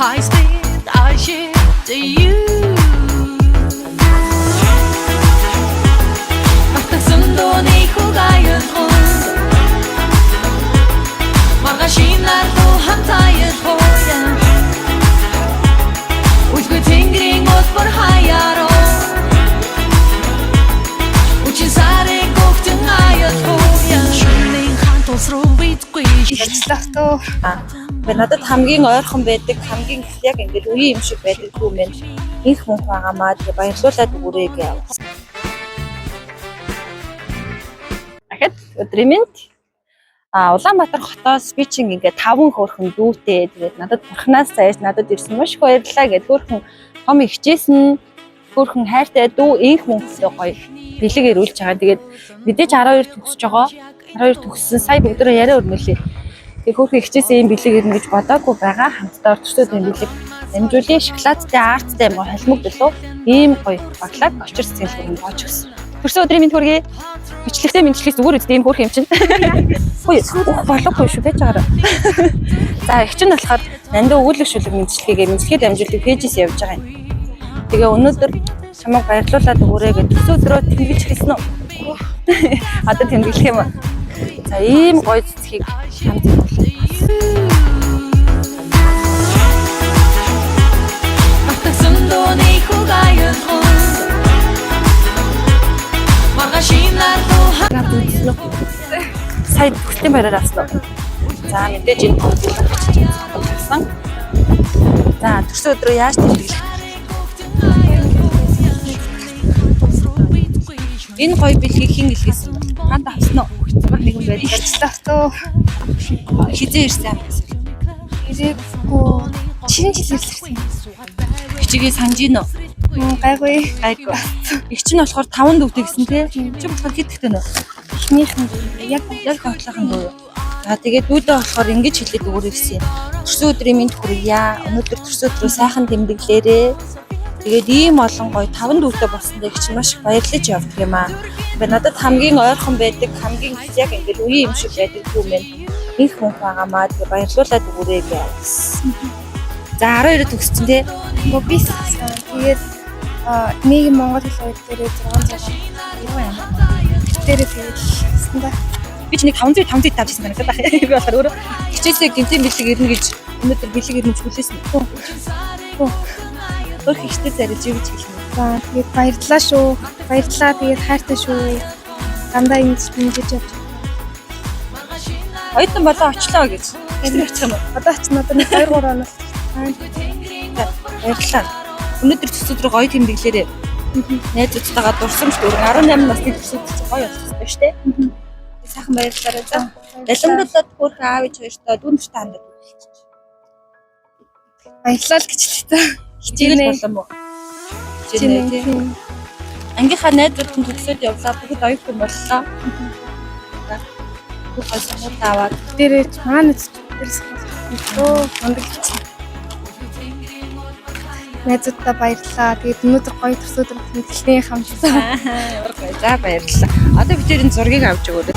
high speed I ship to you. Sundoны хугает хой, маргашинар то хамтает хой. Ужгүй тэнгэрийн отбор хаяро, учин сарын гогтэн аяд хой. Шинийн хантус руу битгүй. Ичлэхтөө надад хамгийн ойрхон байдаг, хамгийн яг ингээд үе юм шиг байдаг юм байна. Их мөнх байгаамаа тэгээ баярлуулаад өгөөрэй гэв. Дахиад өдрийн мэнд. Улаанбаатар хотоос би чинь ингээд 5 хөөрхөн дүүтэй. Тэгээд надад бурхнаас заяж надад ирсэн маш их баярлалаа гэд хөөрхөн том ихжсэн хөөрхөн хайртай дүү инх мөнхтэй гоё бэлэг ирүүлж байгаа. Тэгээд мэдээж 12 төгсөж байгаа. 12 төгссөн сая бүгдөө яриа өрнөлээ. Тэгээд хөөрхөн ихжсэн юм бэлэг ирнэ гэж бодоагүй байгаа. Хамтдаа орчтод юм бэлэг амжуулын шоколадтай арттай юм халмаг дөлөө ийм гоё баглаад очир цэцгэлгүй боож өгсөн. Төрсөн өдрийн мэнд хүргэе. Бичлэгтэй мэдчлэгс зүгээр үст ийм хөөрхөн юм чинь. Хөөе болохгүй шүү байж байгаараа. За их чинь болохоор нандаа өгүүлэг шүлэг мэдчлэгээ мэдчлэгээд амжуулдаг пэйжээс явж байгаа юм. Тэгээ өнөөдөр чамайг баярлуулаад өгөөрэй гэж төрсөн өдрөө тэмдэглэж хэлсэн үү? Одоо тэмдэглэх юм. За ийм гоё цэцгийг хамт болоо. Sundoны хугает хой, маргашинар то хамтдаг. Сая бүхтэн баяраар авсан. За мэдээж энэ болсон. За төрсөн өдрөө яаж тэмдэглэх? Энэ гоё бэлгийг хэн илгээсэн бэ? Ханд авсан уу? Нэг юм байл. Ичлэхтөө хизээ ирсэн. Ирээгүй. Чиний жил ирсэн. Хичээгээ санаж гин үү? Гайгүй. Их чинь болохоор 5 дүүтэй гэсэн тий. Чи болохоор хэд ихтэй нөө? Эхнийх нь яг хавтлахын дүү. За тэгээд дүүдээ болохоор ингэж хэлээд өгөөрэй гэсэн юм. Төрсөн өдрийн мэнд хүргье. Өнөөдөр төрсөн өдрөө сайхан тэмдэглээрээ. Тэгээд ийм олон гоё 5 дүүтэй болсондоо их чинь маш их баярлаж явдаг юм аа. Би надад хамгийн ойрхон байдаг, хамгийн яг ингэж үе юм шиг байдаг юм байна. Их мөнх байгаамаа тэгээ баярлуулаад өгөөрэй гэсэн. За 12-д төгссөн тий. Би тэгээд нэг Монгол хэл дээр 600 юу юм. Тэр хэлсэн да. Би ч нэг 500 тавьчихсан байна гэдэг. Би болохоор өөрөө хичээсээ гинтийн бэлэг ирнэ гэж өнөөдөр бэлэг ирнэ гэж хүлээсэн. Өөр ихтэй зарилж юу гэж хэлнэ. За тэгээд баярлалаа шүү. Баярлалаа тэгээд хайртай шүү. Дандаа ингэж бимжиж явж. Ойтон болоо очлоо гэж. Тэр очих юм уу? Одоо очих надад 2-3 хоног. Баярлалаа. Өнөөдөр төсөв рүү гоё тэмдэглээрээ. Найзуудтайгаа дурсамж дөрөв 18 насны төсөвд гоё болчихсон шүү дээ. Сайхан баярлалаа за. Далимдуулаад хөөрхөн аав ээж хоёртой дүүнэртэй хандаад хэлчих. Баярлалаа л гэж хэлээ. Хичээл болом уу? Хичээл тий. Ангийнхаа найзууд нь төгсөөд явлаа. Бүгд оюутан боллоо. Бүх хасмууд аваад дээрээ маань дээрээ мундаг хийчихсэн. Найзуудтай баярлалаа. Тэгээд өнөөдөр гоё төрсөн өдөр тэмдэглэлийн хамтдаа. За баярлалаа. Одоо бид энэ зургийг авч өгөөрэй.